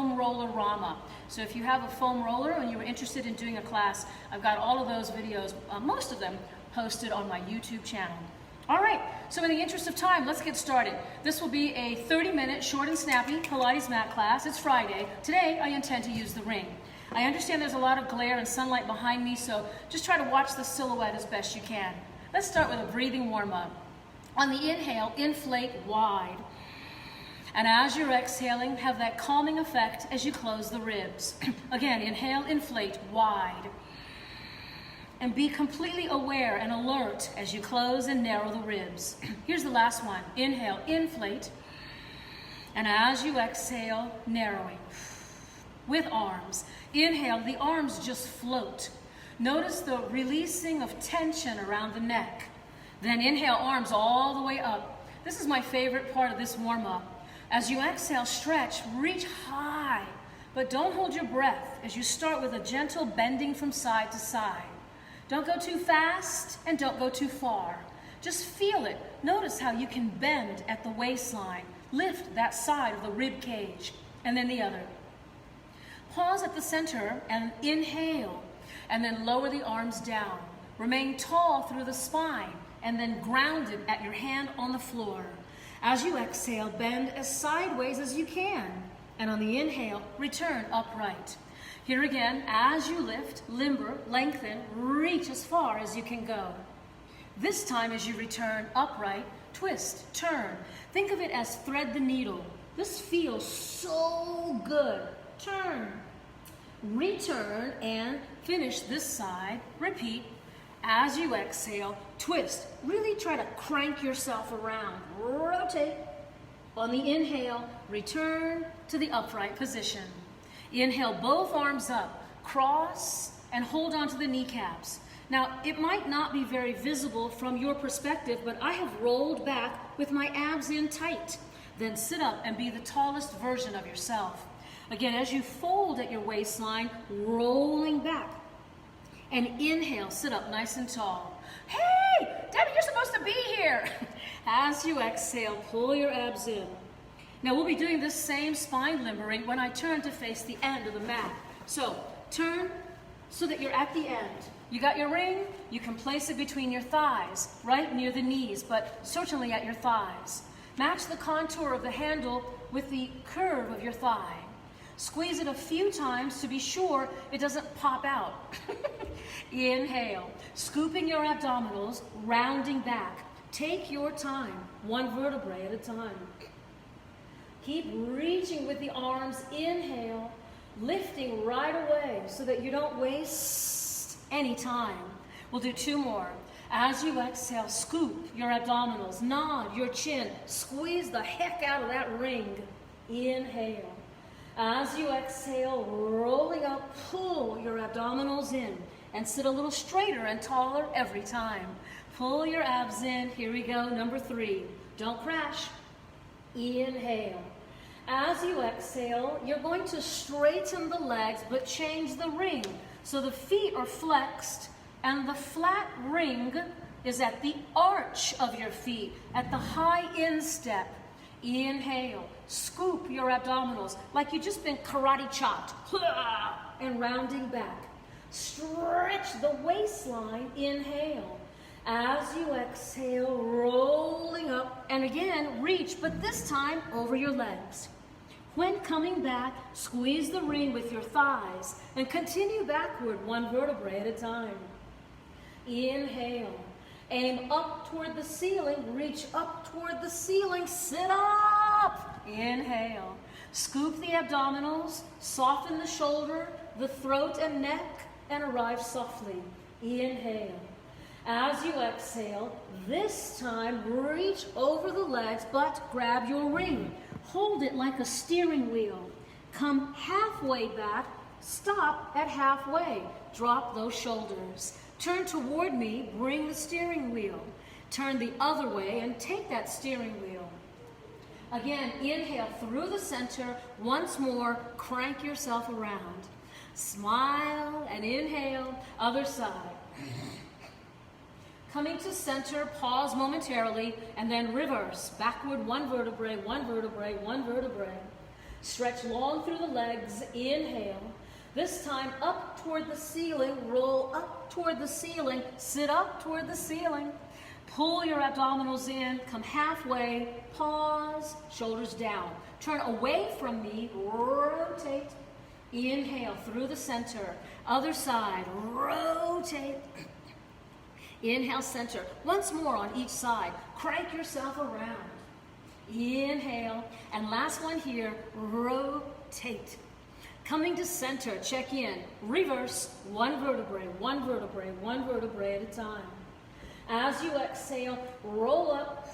foam roller Rama. So if you have a foam roller and you're interested in doing a class, I've got all of those videos, most of them, posted on my YouTube channel. All right, so in the interest of time, let's get started. This will be a 30-minute short and snappy Pilates mat class. It's Friday. Today, I intend to use the ring. I understand there's a lot of glare and sunlight behind me, so just try to watch the silhouette as best you can. Let's start with a breathing warm-up. On the inhale, inflate wide. And as you're exhaling, have that calming effect as you close the ribs. Again, inhale, inflate wide. And be completely aware and alert as you close and narrow the ribs. Here's the last one. Inhale, inflate. And as you exhale, narrowing. With arms. Inhale, the arms just float. Notice the releasing of tension around the neck. Then inhale, arms all the way up. This is my favorite part of this warm-up. As you exhale, stretch, reach high. But don't hold your breath as you start with a gentle bending from side to side. Don't go too fast and don't go too far. Just feel it. Notice how you can bend at the waistline. Lift that side of the rib cage and then the other. Pause at the center and inhale and then lower the arms down. Remain tall through the spine and then grounded at your hand on the floor. As you exhale, bend as sideways as you can. And on the inhale, return upright. Here again, as you lift, limber, lengthen, reach as far as you can go. This time as you return upright, twist, turn. Think of it as thread the needle. This feels so good. Turn, return, and finish this side. Repeat. As you exhale, twist. Really try to crank yourself around. Rotate. On the inhale, return to the upright position. Inhale, both arms up, cross, and hold on to the kneecaps. Now, it might not be very visible from your perspective, but I have rolled back with my abs in tight. Then sit up and be the tallest version of yourself. Again, as you fold at your waistline, rolling back. And inhale, sit up nice and tall. Hey, Debbie, you're supposed to be here. As you exhale, pull your abs in. Now we'll be doing this same spine limbering when I turn to face the end of the mat. So turn so that you're at the end. You got your ring, you can place it between your thighs, right near the knees, but certainly at your thighs. Match the contour of the handle with the curve of your thigh. Squeeze it a few times to be sure it doesn't pop out. Inhale, scooping your abdominals, rounding back. Take your time, one vertebrae at a time. Keep reaching with the arms. Inhale, lifting right away so that you don't waste any time. We'll do two more. As you exhale, scoop your abdominals, nod your chin, squeeze the heck out of that ring. Inhale. As you exhale, rolling up, pull your abdominals in and sit a little straighter and taller every time. Pull your abs in. Here we go. Number 3. Don't crash. Inhale. As you exhale, you're going to straighten the legs but change the ring. So the feet are flexed and the flat ring is at the arch of your feet, at the high instep. Inhale. Scoop your abdominals like you've just been karate chopped. And rounding back. Stretch the waistline. Inhale. As you exhale, rolling up, and again, reach, but this time over your legs. When coming back, squeeze the ring with your thighs and continue backward, one vertebrae at a time. Inhale. Aim up toward the ceiling, reach up toward the ceiling, sit up. Inhale. Scoop the abdominals, soften the shoulder, the throat and neck, and arrive softly. Inhale. As you exhale, this time reach over the legs, but grab your ring. Hold it like a steering wheel. Come halfway back, stop at halfway. Drop those shoulders. Turn toward me, bring the steering wheel. Turn the other way and take that steering wheel. Again, inhale through the center. Once more, crank yourself around. Smile and inhale, other side. Coming to center, pause momentarily, and then reverse. Backward, one vertebrae, one vertebrae, one vertebrae. Stretch long through the legs, inhale. This time up toward the ceiling, roll up toward the ceiling, sit up toward the ceiling. Pull your abdominals in, come halfway, pause, shoulders down. Turn away from me, rotate. Inhale through the center. Other side, rotate. Inhale, center. Once more on each side. Crank yourself around. Inhale. And last one here, rotate. Coming to center, check in. Reverse, one vertebrae, one vertebrae, one vertebrae at a time. As you exhale, roll up,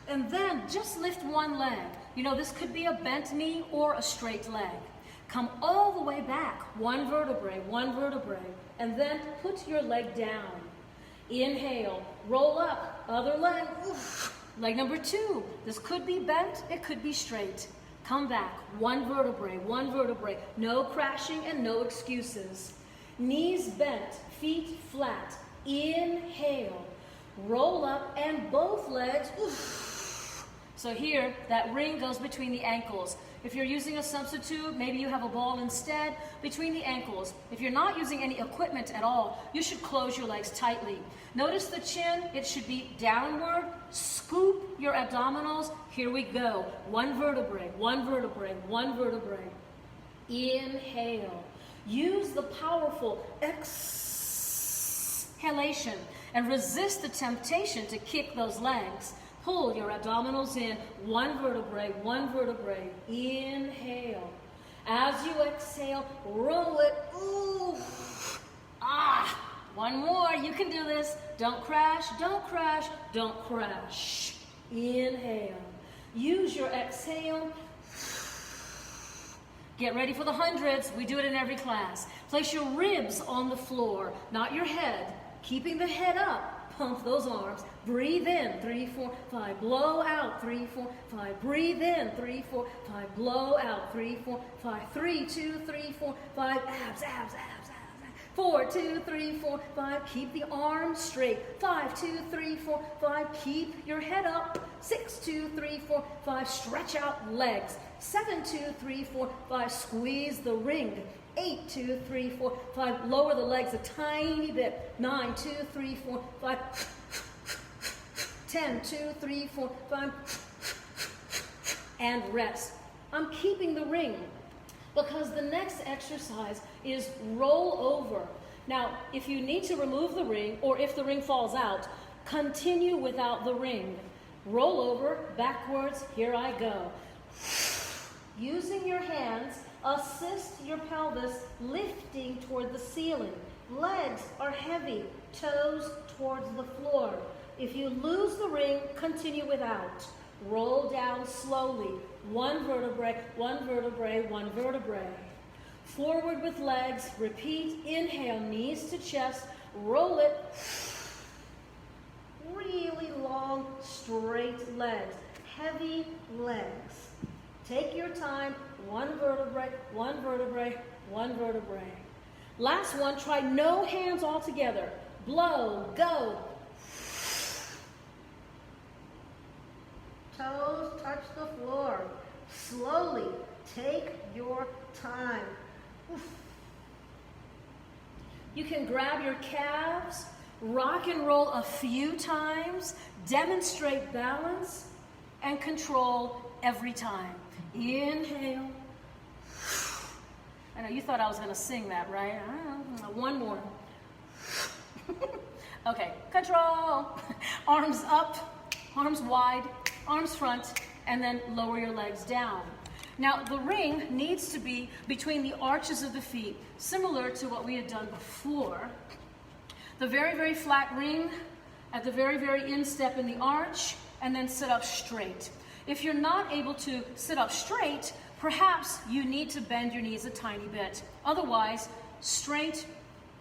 and then just lift one leg. You know, this could be a bent knee or a straight leg. Come all the way back, one vertebrae, and then put your leg down. Inhale, roll up, other leg. Leg number 2. This could be bent, it could be straight. Come back, one vertebrae, no crashing and no excuses. Knees bent, feet flat. Inhale, roll up, and both legs. So here, that ring goes between the ankles. If you're using a substitute, maybe you have a ball instead, between the ankles. If you're not using any equipment at all, you should close your legs tightly. Notice the chin, it should be downward. Scoop your abdominals. Here we go. One vertebrae. Inhale. Use the powerful exhalation and resist the temptation to kick those legs. Pull your abdominals in, one vertebrae. Inhale. As you exhale, roll it. Ooh. One more, you can do this. Don't crash. Inhale. Use your exhale. Get ready for the hundreds. We do it in every class. Place your ribs on the floor, not your head. Keeping the head up. Pump those arms. Breathe in, 3, 4, 5. Blow out, 3, 4, 5. Breathe in, 3, 4, 5. Blow out, 3, 4, 5. 3, 2, 3, 4, 5. Abs. 4, 2, 3, 4, 5. Keep the arms straight. 5, 2, 3, 4, 5. Keep your head up. 6, 2, 3, 4, 5. Stretch out legs. 7, 2, 3, 4, 5. Squeeze the ring. 8, 2, 3, 4, 5. Lower the legs a tiny bit. 9, 2, 3, 4, 5. 10, 2, 3, 4, 5. And rest. I'm keeping the ring because the next exercise is roll over. Now, if you need to remove the ring or if the ring falls out, continue without the ring. Roll over, backwards, here I go. Using your hands, assist your pelvis lifting toward the ceiling. Legs are heavy, toes towards the floor. If you lose the ring, continue without. Roll down slowly. One vertebrae. Forward with legs. Repeat. Inhale, knees to chest. Roll it. Really long, straight legs. Heavy legs. Take your time. One vertebrae. Last one, try no hands all together. Blow, go. Toes touch the floor. Slowly, take your time. You can grab your calves, rock and roll a few times, demonstrate balance and control every time. Inhale. I know you thought I was going to sing that, right? One more. Okay, control. Arms up, arms wide, arms front, and then lower your legs down. Now, the ring needs to be between the arches of the feet, similar to what we had done before. The very, very flat ring at the very, very instep in the arch, and then sit up straight. If you're not able to sit up straight, perhaps you need to bend your knees a tiny bit. Otherwise, straight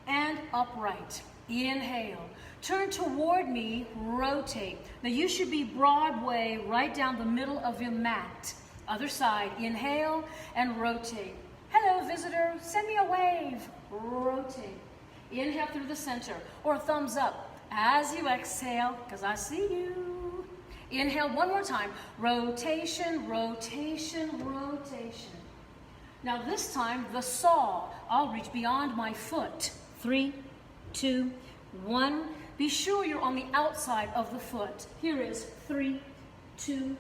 and upright. Inhale. Turn toward me, rotate. Now you should be Broadway right down the middle of your mat. Other side, inhale and rotate. Hello, visitor, send me a wave. Rotate. Inhale through the center, or thumbs up as you exhale, because I see you. Inhale one more time. Rotation. Now this time, the saw. I'll reach beyond my foot. 3, 2, 1. Be sure you're on the outside of the foot. Here is 3, 2,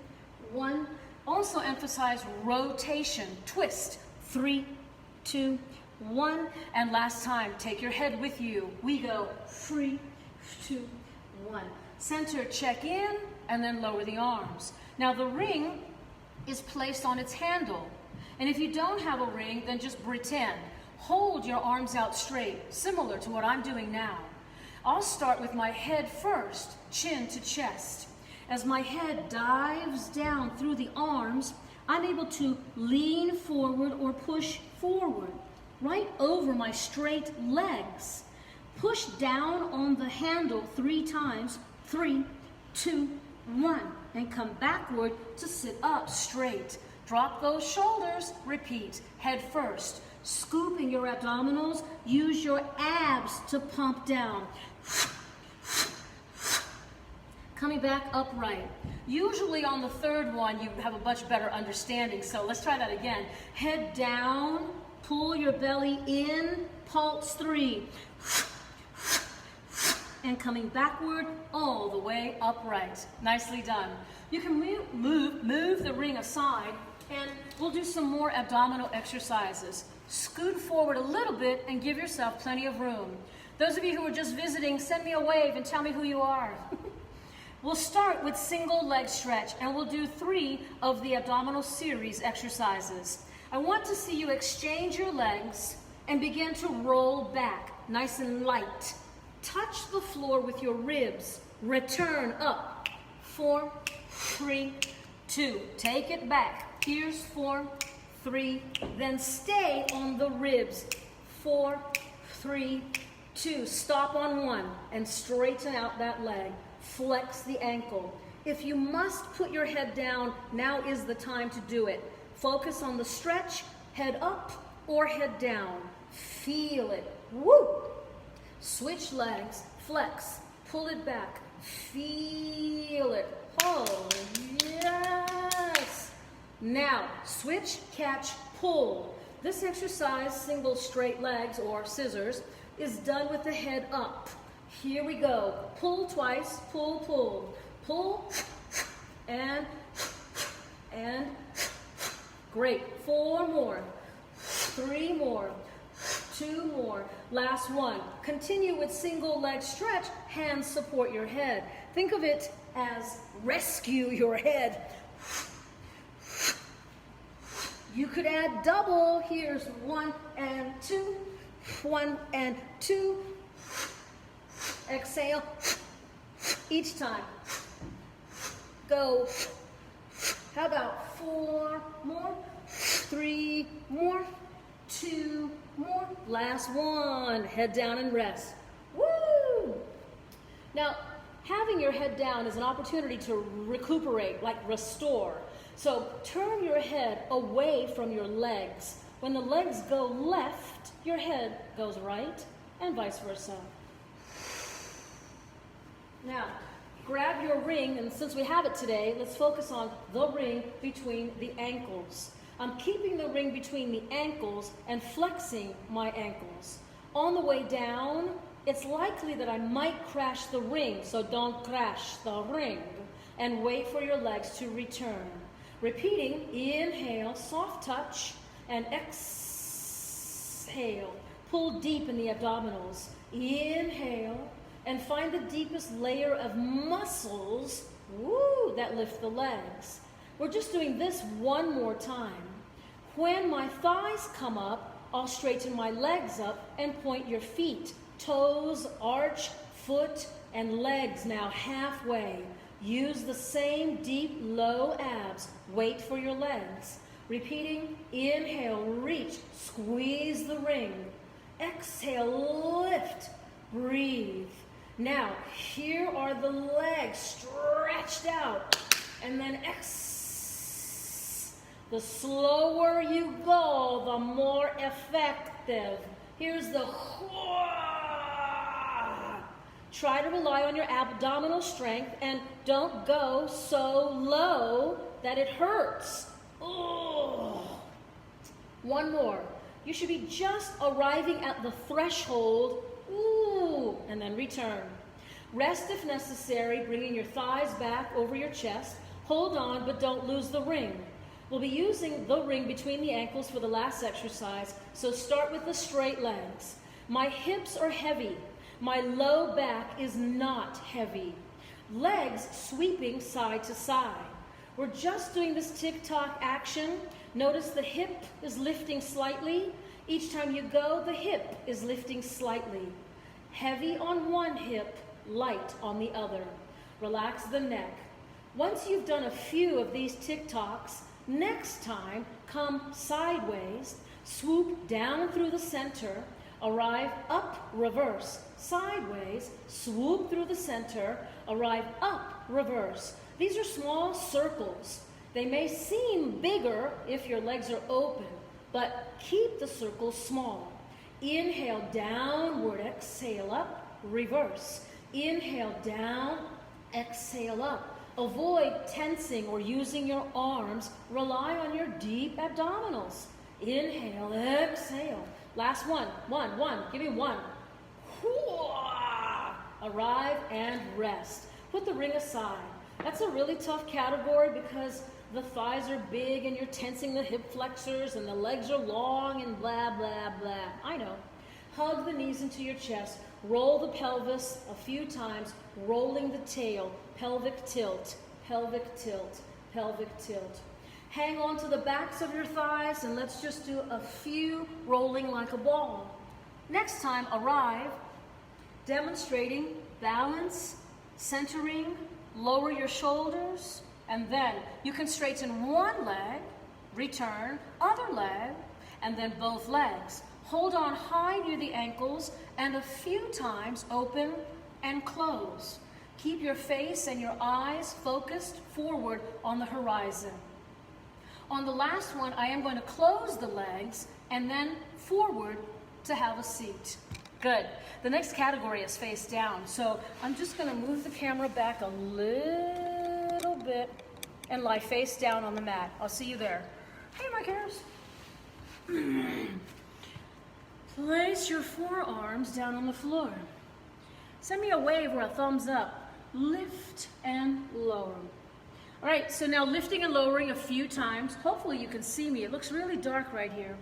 1. Also emphasize rotation, twist. 3, 2, 1. And last time, take your head with you. We go 3, 2, 1. Center, check in, and then lower the arms. Now the ring is placed on its handle. And if you don't have a ring, then just pretend. Hold your arms out straight, similar to what I'm doing now. I'll start with my head first, chin to chest. As my head dives down through the arms, I'm able to lean forward or push forward, right over my straight legs. Push down on the handle 3 times, 3, 2, 1, and come backward to sit up straight. Drop those shoulders, repeat, head first. Scooping your abdominals, use your abs to pump down. Coming back upright. Usually on the third one, you have a much better understanding, so let's try that again. Head down, pull your belly in, pulse 3. And coming backward all the way upright. Nicely done. You can move the ring aside, and we'll do some more abdominal exercises. Scoot forward a little bit and give yourself plenty of room. Those of you who are just visiting, send me a wave and tell me who you are. We'll start with single leg stretch, and we'll do 3 of the abdominal series exercises. I want to see you exchange your legs and begin to roll back, nice and light. Touch the floor with your ribs. Return up. 4, 3, 2. Take it back. Here's 4, 3. Then stay on the ribs. 4, 3, 2. Stop on 1 and straighten out that leg. Flex the ankle. If you must put your head down, now is the time to do it. Focus on the stretch, head up or head down. Feel it. Woo! Switch legs, flex, pull it back, feel it. Oh, yes! Now, switch, catch, pull. This exercise, single straight legs or scissors, is done with the head up. Here we go. Pull twice, pull, pull. Pull, and great. 4 more, 3 more, 2 more. Last one. Continue with single leg stretch. Hands support your head. Think of it as rescue your head. You could add double. Here's 1 and 2. 1 and 2. Exhale. Each time. Go. How about 4 more? 3 more. 2 more. Last one. Head down and rest. Woo! Now, having your head down is an opportunity to recuperate, like restore. So turn your head away from your legs. When the legs go left, your head goes right, and vice versa. Now, grab your ring, and since we have it today, let's focus on the ring between the ankles. I'm keeping the ring between the ankles and flexing my ankles. On the way down, it's likely that I might crash the ring, so don't crash the ring. And wait for your legs to return. Repeating, inhale, soft touch, and exhale. Pull deep in the abdominals. Inhale, and find the deepest layer of muscles, woo, that lift the legs. We're just doing this one more time. When my thighs come up, I'll straighten my legs up and point your feet. Toes, arch, foot, and legs now halfway. Use the same deep, low abs. Wait for your legs. Repeating, inhale, reach, squeeze the ring. Exhale, lift, breathe. Now, here are the legs stretched out. And then the slower you go, the more effective. Here's the try to rely on your abdominal strength and don't go so low that it hurts. Oh. One more. You should be just arriving at the threshold, ooh, and then return. Rest if necessary, bringing your thighs back over your chest. Hold on, but don't lose the ring. We'll be using the ring between the ankles for the last exercise, so start with the straight legs. My hips are heavy. My low back is not heavy. Legs sweeping side to side. We're just doing this tick-tock action. Notice the hip is lifting slightly. Each time you go, the hip is lifting slightly. Heavy on one hip, light on the other. Relax the neck. Once you've done a few of these tick-tocks, next time, come sideways, swoop down through the center, arrive up, reverse, sideways, swoop through the center, arrive up, reverse. These are small circles. They may seem bigger if your legs are open, but keep the circles small. Inhale, downward, exhale up, reverse. Inhale, down, exhale up. Avoid tensing or using your arms. Rely on your deep abdominals. Inhale, exhale. Last one. Give me one. Arrive and rest. Put the ring aside. That's a really tough category because the thighs are big and you're tensing the hip flexors and the legs are long and blah, blah, blah. I know. Hug the knees into your chest. Roll the pelvis a few times, rolling the tail. Pelvic tilt, pelvic tilt, pelvic tilt. Hang on to the backs of your thighs and let's just do a few rolling like a ball. Next time, arrive, demonstrating balance, centering, lower your shoulders, and then you can straighten one leg, return, other leg, and then both legs. Hold on high near the ankles and a few times open and close. Keep your face and your eyes focused forward on the horizon. On the last one, I am going to close the legs and then forward to have a seat. Good. The next category is face down. So I'm just going to move the camera back a little bit and lie face down on the mat. I'll see you there. Hey, my cares. Place your forearms down on the floor. Send me a wave or a thumbs up. Lift and lower. All right, so now lifting and lowering a few times. Hopefully you can see me. It looks really dark right here.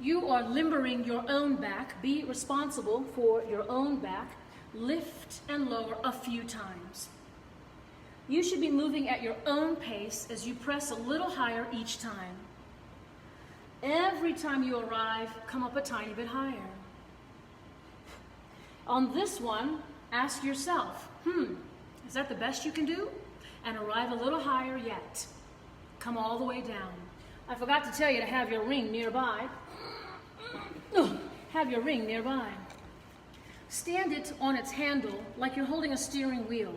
You are limbering your own back. Be responsible for your own back. Lift and lower a few times. You should be moving at your own pace as you press a little higher each time. Every time you arrive, come up a tiny bit higher. On this one, ask yourself, is that the best you can do? And arrive a little higher yet. Come all the way down. I forgot to tell you to have your ring nearby. Have your ring nearby. Stand it on its handle like you're holding a steering wheel.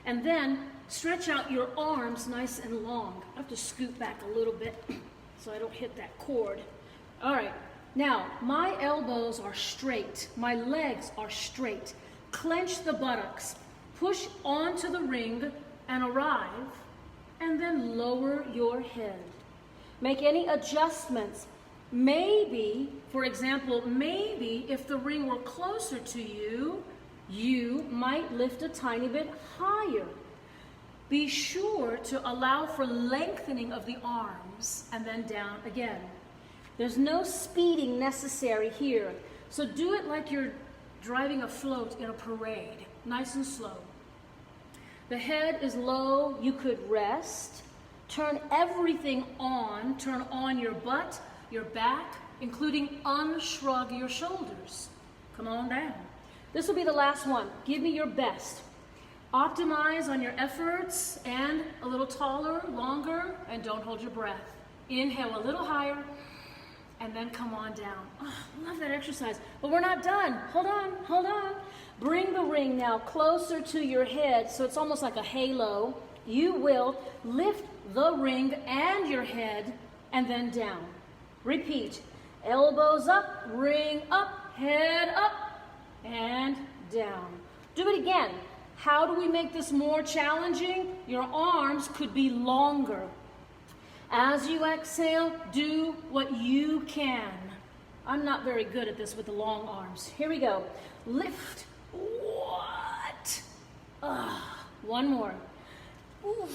And then stretch out your arms nice and long. I have to scoot back a little bit so I don't hit that cord. All right. Now, my elbows are straight. My legs are straight. Clench the buttocks. Push onto the ring and arrive. And then lower your head. Make any adjustments. Maybe, for example, maybe if the ring were closer to you, you might lift a tiny bit higher. Be sure to allow for lengthening of the arms and then down again. There's no speeding necessary here. So do it like you're driving a float in a parade, nice and slow. The head is low, you could rest. Turn everything on. Turn on your butt, your back, including unshrug your shoulders. Come on down. This will be the last one. Give me your best. Optimize on your efforts and a little taller, longer, and don't hold your breath. Inhale a little higher and then come on down. Oh, love that exercise. But we're not done. Hold on. Bring the ring now closer to your head so it's almost like a halo. You will lift the ring and your head and then down. Repeat. Elbows up, ring up, head up, and down. Do it again. How do we make this more challenging? Your arms could be longer. As you exhale, do what you can. I'm not very good at this with the long arms. Here we go. Lift. What? One more. Ooh.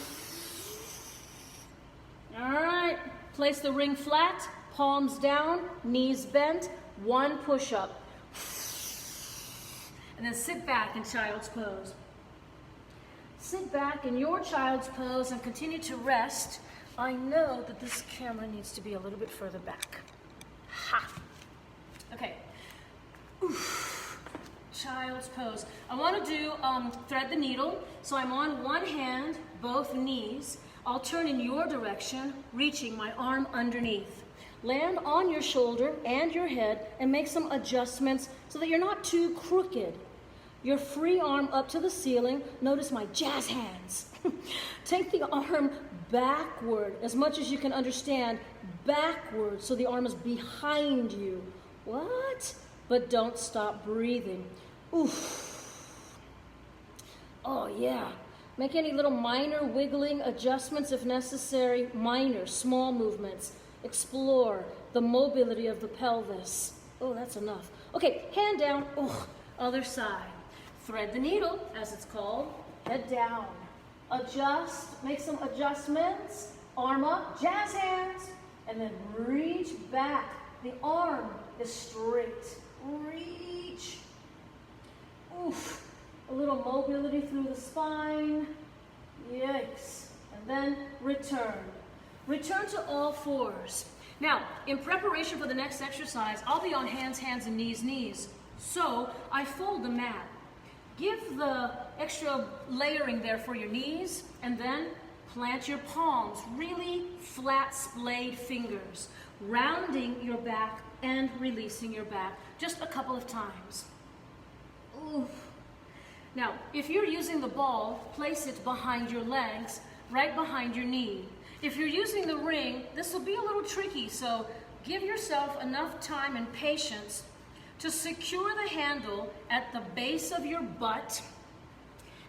All right. Place the ring flat, palms down, knees bent, one push-up. And then sit back in child's pose. Sit back in your child's pose and continue to rest. I know that this camera needs to be a little bit further back. Ha! Okay. Oof. Child's pose. I want to do thread the needle. So I'm on one hand, both knees. I'll turn in your direction, reaching my arm underneath. Land on your shoulder and your head and make some adjustments so that you're not too crooked. Your free arm up to the ceiling. Notice my jazz hands. Take the arm backward as much as you can understand, backward, so the arm is behind you. What? But don't stop breathing. Oof. Oh yeah. Make any little minor wiggling adjustments if necessary. Minor, small movements. Explore the mobility of the pelvis. Oh, that's enough. Okay, hand down. Oh, other side. Thread the needle, as it's called. Head down. Adjust, make some adjustments. Arm up, jazz hands. And then reach back. The arm is straight. Reach. Oof. A little mobility through the spine. Yikes. And then return. Return to all fours. Now, in preparation for the next exercise, I'll be on hands, hands, and knees, knees. So I fold the mat. Give the extra layering there for your knees, and then plant your palms, really flat splayed fingers, rounding your back and releasing your back just a couple of times. Oof. Now, if you're using the ball, place it behind your legs, right behind your knee. If you're using the ring, this will be a little tricky, so give yourself enough time and patience to secure the handle at the base of your butt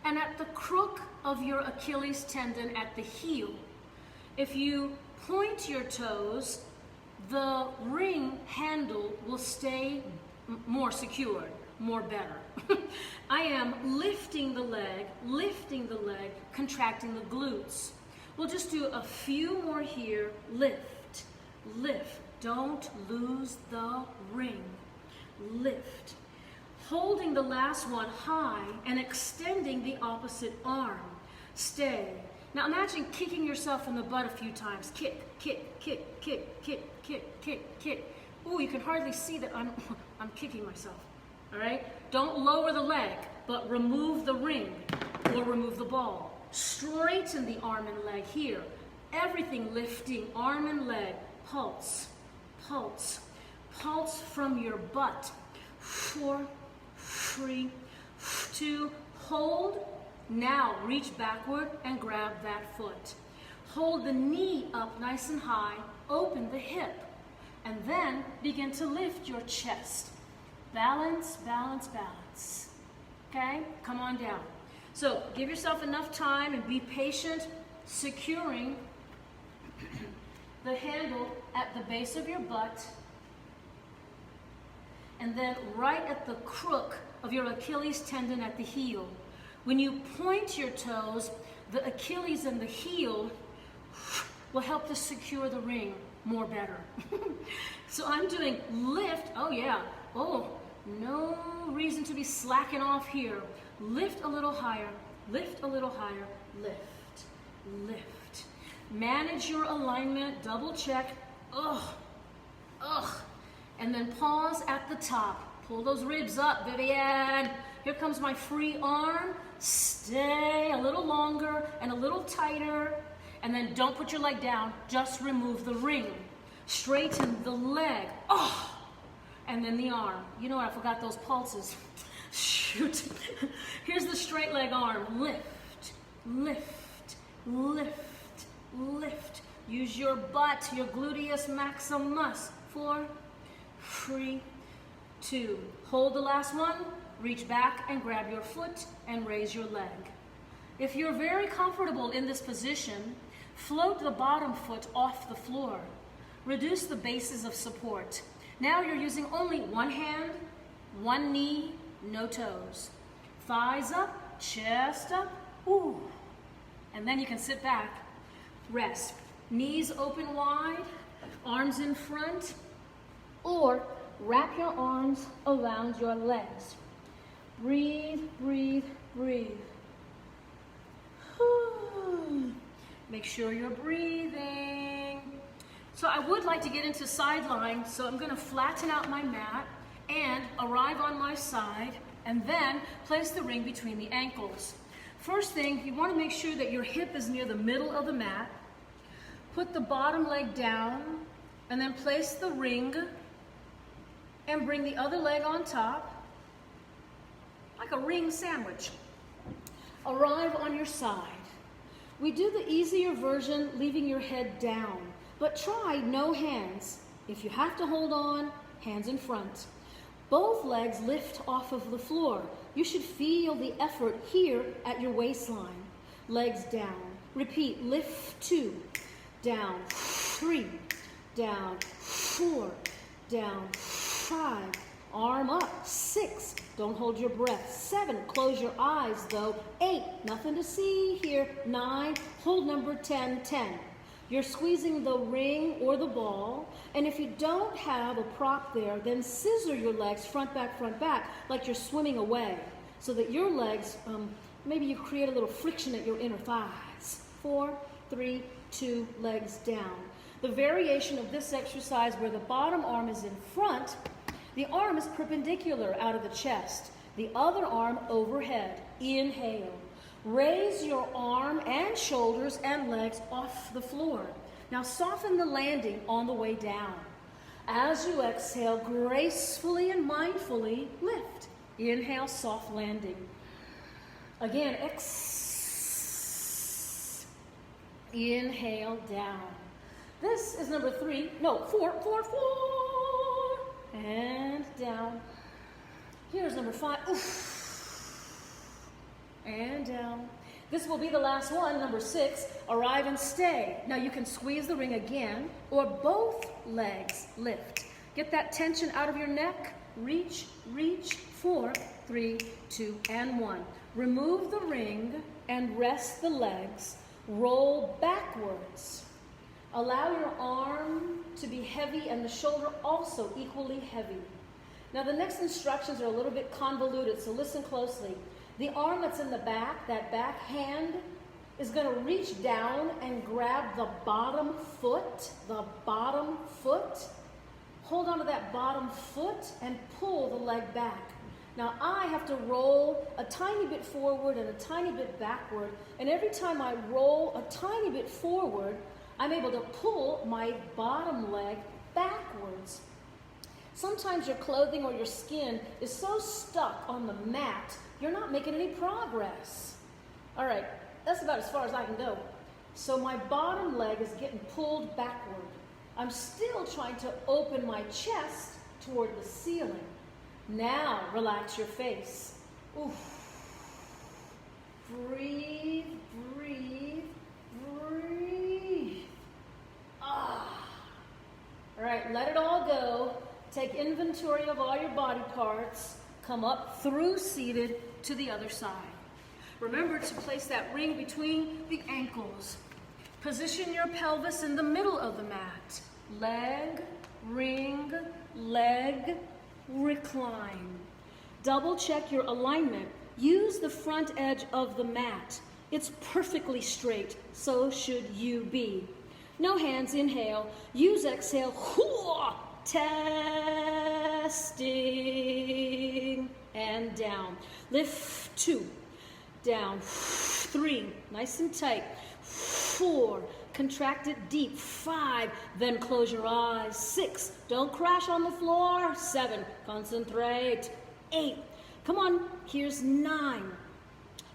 and at the crook of your Achilles tendon at the heel. If you point your toes, the ring handle will stay more secured, more better. I am lifting the leg, contracting the glutes. We'll just do a few more here. Lift, lift. Don't lose the ring. Lift. Holding the last one high and extending the opposite arm. Stay. Now imagine kicking yourself in the butt a few times. Kick, kick, kick, kick, kick, kick, kick, kick. Ooh, you can hardly see that I'm kicking myself. All right? Don't lower the leg, but remove the ring or remove the ball. Straighten the arm and leg here. Everything lifting, arm and leg. Pulse, pulse. Pulse from your butt. 4, 3, 2, hold. Now reach backward and grab that foot. Hold the knee up nice and high, open the hip, and then begin to lift your chest. Balance, balance, balance. Okay, come on down. So give yourself enough time and be patient, securing the handle at the base of your butt, and then right at the crook of your Achilles tendon at the heel. When you point your toes, the Achilles and the heel will help to secure the ring more better. So I'm doing lift. Oh yeah. Oh, no reason to be slacking off here. Lift a little higher, lift a little higher, lift, lift. Manage your alignment, double check. Ugh, ugh. And then pause at the top. Pull those ribs up, Vivian. Here comes my free arm. Stay a little longer and a little tighter. And then don't put your leg down, just remove the ring. Straighten the leg. Oh, and then the arm. You know what, I forgot those pulses. Shoot. Here's the straight leg arm. Lift, lift, lift, lift. Use your butt, your gluteus maximus. 4, 3, 2. Hold the last one. Reach back and grab your foot and raise your leg. If you're very comfortable in this position, Float the bottom foot off the floor. Reduce the bases of support. Now you're using only one hand, one knee, no toes. Thighs up, chest up, ooh. And then you can sit back, rest. Knees open wide, arms in front, or wrap your arms around your legs. Breathe, breathe, breathe. Make sure you're breathing. So I would like to get into side lying, so I'm going to flatten out my mat and arrive on my side, and then place the ring between the ankles. First thing, you want to make sure that your hip is near the middle of the mat. Put the bottom leg down, and then place the ring, and bring the other leg on top, like a ring sandwich. Arrive on your side. We do the easier version, leaving your head down, but try no hands. If you have to hold on, hands in front. Both legs lift off of the floor. You should feel the effort here at your waistline. Legs down. Repeat, lift 2, down 3, down 4, down 5, arm up, 6, don't hold your breath, 7, close your eyes though, 8, nothing to see here, 9, hold number 10, 10. You're squeezing the ring or the ball, and if you don't have a prop there, then scissor your legs front, back, like you're swimming away, so that your legs, maybe you create a little friction at your inner thighs. 4, 3, 2, legs down. The variation of this exercise where the bottom arm is in front, the arm is perpendicular out of the chest, the other arm overhead. Inhale. Raise your arm and shoulders and legs off the floor. Now soften the landing on the way down. As you exhale, gracefully and mindfully lift. Inhale, soft landing. Again, inhale, down. This is number 3, no, 4, and down. Here's number 5, oof. And down. This will be the last one, number 6, arrive and stay. Now you can squeeze the ring again, or both legs lift. Get that tension out of your neck, reach, 4, 3, 2, and 1. Remove the ring and rest the legs, roll backwards. Allow your arm to be heavy and the shoulder also equally heavy. Now the next instructions are a little bit convoluted, so listen closely. The arm that's in the back, that back hand, is going to reach down and grab the bottom foot. Hold on to that bottom foot and pull the leg back. Now I have to roll a tiny bit forward and a tiny bit backward, and every time I roll a tiny bit forward, I'm able to pull my bottom leg backwards. Sometimes your clothing or your skin is so stuck on the mat, you're not making any progress. All right, that's about as far as I can go. So my bottom leg is getting pulled backward. I'm still trying to open my chest toward the ceiling. Now relax your face. Oof. Breathe, breathe, breathe. Ah. All right, let it all go. Take inventory of all your body parts. Come up through seated to the other side. Remember to place that ring between the ankles. Position your pelvis in the middle of the mat. Leg, ring, leg, recline. Double check your alignment. Use the front edge of the mat. It's perfectly straight, so should you be. No hands, inhale. Use exhale. Testing. And down. Lift 2. Down. 3. Nice and tight. 4. Contract it deep. 5. Then close your eyes. 6. Don't crash on the floor. 7. Concentrate. 8. Come on. Here's 9.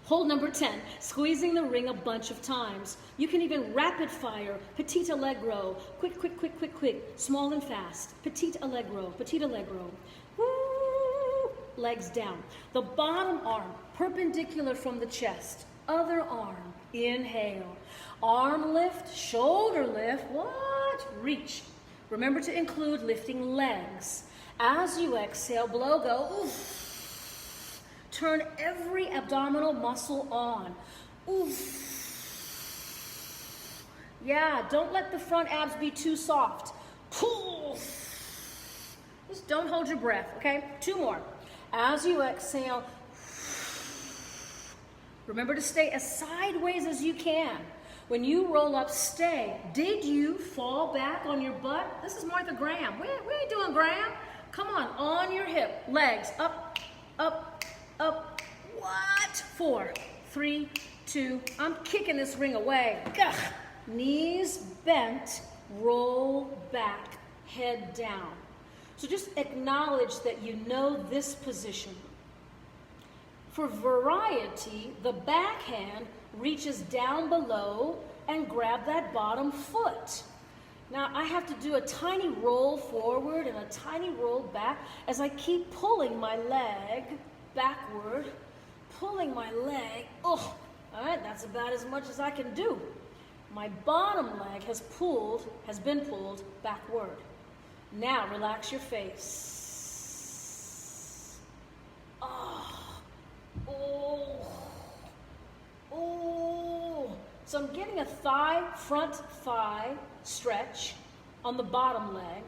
Hold number 10, squeezing the ring a bunch of times. You can even rapid fire, petit allegro, quick, quick, quick, quick, quick, small and fast, petit allegro, woo, legs down. The bottom arm perpendicular from the chest, other arm Inhale. Arm lift, shoulder lift. What? Reach. Remember to include lifting legs. As you exhale, blow, go. Oof. Turn every abdominal muscle on. Oof. Yeah, don't let the front abs be too soft. Pull. Just don't hold your breath, okay? 2 more. As you exhale, remember to stay as sideways as you can. When you roll up, stay. Did you fall back on your butt? This is Martha Graham. What are you doing, Graham? Come on your hip. Legs up, up, up. What? 4, 3, 2. I'm kicking this ring away. Ugh. Knees bent, roll back, head down. So just acknowledge that you know this position. For variety, the backhand reaches down below and grab that bottom foot. Now I have to do a tiny roll forward and a tiny roll back as I keep pulling my leg backward, pulling my leg. Oh, all right, that's about as much as I can do. My bottom leg has been pulled backward. Now relax your face. Oh, oh, oh. So I'm getting a front thigh stretch on the bottom leg,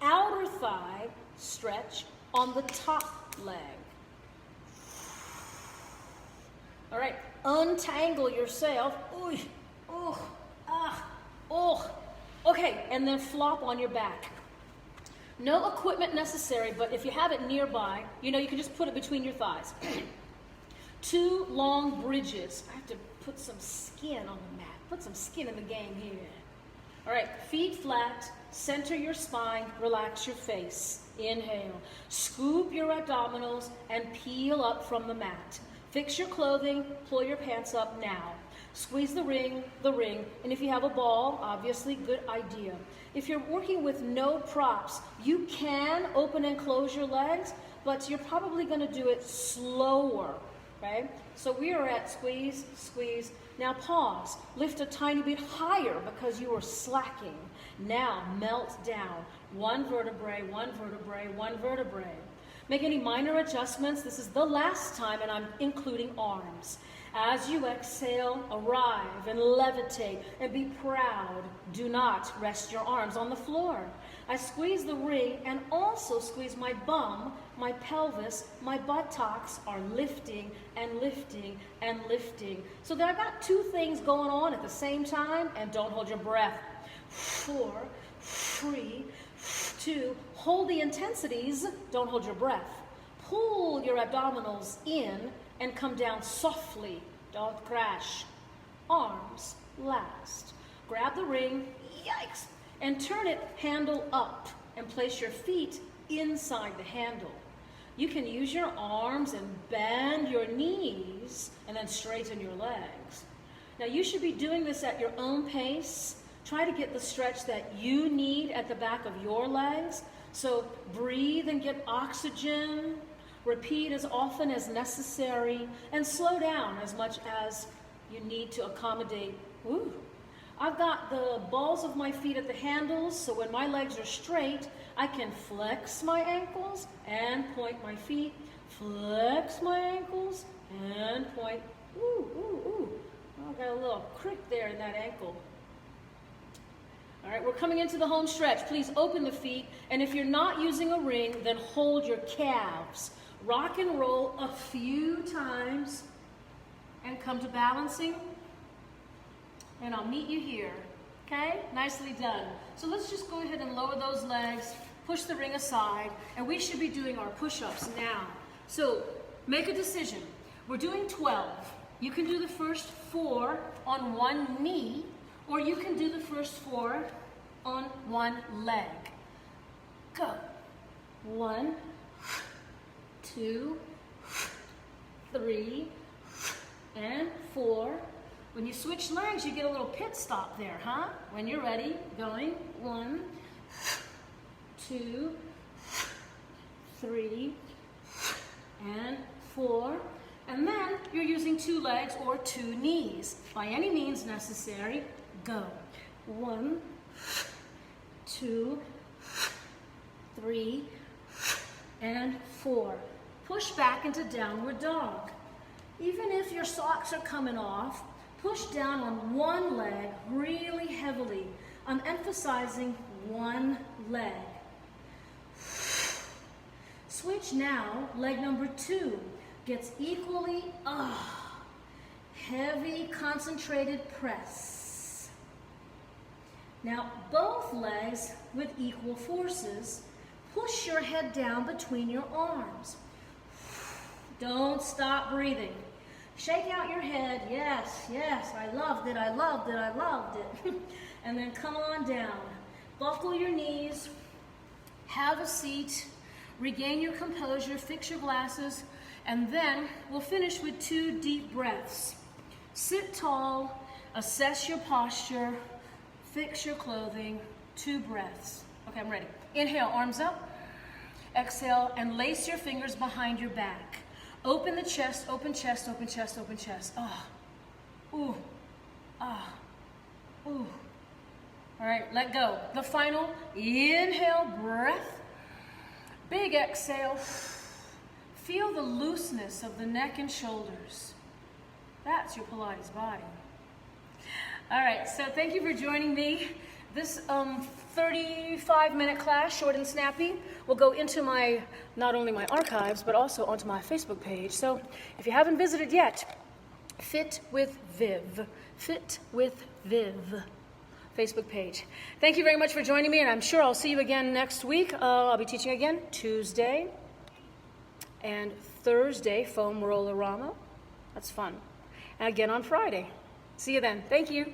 outer thigh stretch on the top leg. All right, untangle yourself. Ooh. Oh, ah, oh. Okay, and then flop on your back. No equipment necessary, but if you have it nearby, you can just put it between your thighs. 2 long bridges. I have to put some skin on the mat. Put some skin in the game here. All right, feet flat, center your spine, relax your face. Inhale. Scoop your abdominals and peel up from the mat. Fix your clothing, pull your pants up now. Squeeze the ring, and if you have a ball, obviously, good idea. If you're working with no props, you can open and close your legs, but you're probably going to do it slower, okay? So we are at squeeze, squeeze. Now pause. Lift a tiny bit higher because you are slacking. Now melt down. 1 vertebrae, 1 vertebrae, 1 vertebrae. Make any minor adjustments. This is the last time, and I'm including arms. As you exhale, arrive and levitate and be proud. Do not rest your arms on the floor. I squeeze the ring and also squeeze my bum, my pelvis, my buttocks are lifting and lifting and lifting. So that I've got 2 things going on at the same time, and don't hold your breath. 4, 3, 2, hold the intensities, don't hold your breath. Pull your abdominals in and come down softly, don't crash. Arms last. Grab the ring, yikes, and turn it handle up and place your feet inside the handle. You can use your arms and bend your knees and then straighten your legs. Now you should be doing this at your own pace. Try to get the stretch that you need at the back of your legs. So breathe and get oxygen. Repeat as often as necessary, and slow down as much as you need to accommodate. Ooh. I've got the balls of my feet at the handles, so when my legs are straight, I can flex my ankles and point my feet, flex my ankles and point. Ooh, ooh, ooh. Oh, I got a little crick there in that ankle. All right, we're coming into the home stretch. Please open the feet, and if you're not using a ring, then hold your calves. Rock and roll a few times and come to balancing, and I'll meet you here, okay? Nicely done. So let's just go ahead and lower those legs, push the ring aside, and we should be doing our push-ups now. So make a decision. We're doing 12. You can do the first 4 on 1 knee, or you can do the first 4 on 1 leg. Go. 1, 2, 3, and 4. When you switch legs, you get a little pit stop there, huh? When you're ready, going 1, 2, 3, and 4. And then you're using 2 legs or 2 knees. By any means necessary, go. 1, 2, 3, and 4. Push back into downward dog. Even if your socks are coming off, push down on one leg really heavily. I'm emphasizing one leg. Switch now, leg number 2 gets equally heavy, concentrated press. Now both legs with equal forces. Push your head down between your arms. Don't stop breathing. Shake out your head. Yes, yes, I loved it, I loved it, I loved it. And then come on down. Buckle your knees. Have a seat. Regain your composure. Fix your glasses. And then we'll finish with 2 deep breaths. Sit tall. Assess your posture. Fix your clothing. 2 breaths. Okay, I'm ready. Inhale, arms up. Exhale, and lace your fingers behind your back. Open the chest, open chest, open chest, open chest. Ah. Ooh. Ah. Ooh. All right, let go. The final inhale, breath. Big exhale. Feel the looseness of the neck and shoulders. That's your Pilates body. All right, so thank you for joining me. This 35-minute class, short and snappy, will go into not only my archives, but also onto my Facebook page. So if you haven't visited yet, Fit with Viv Facebook page. Thank you very much for joining me, and I'm sure I'll see you again next week. I'll be teaching again Tuesday and Thursday, foam roller-rama. That's fun. And again on Friday. See you then. Thank you.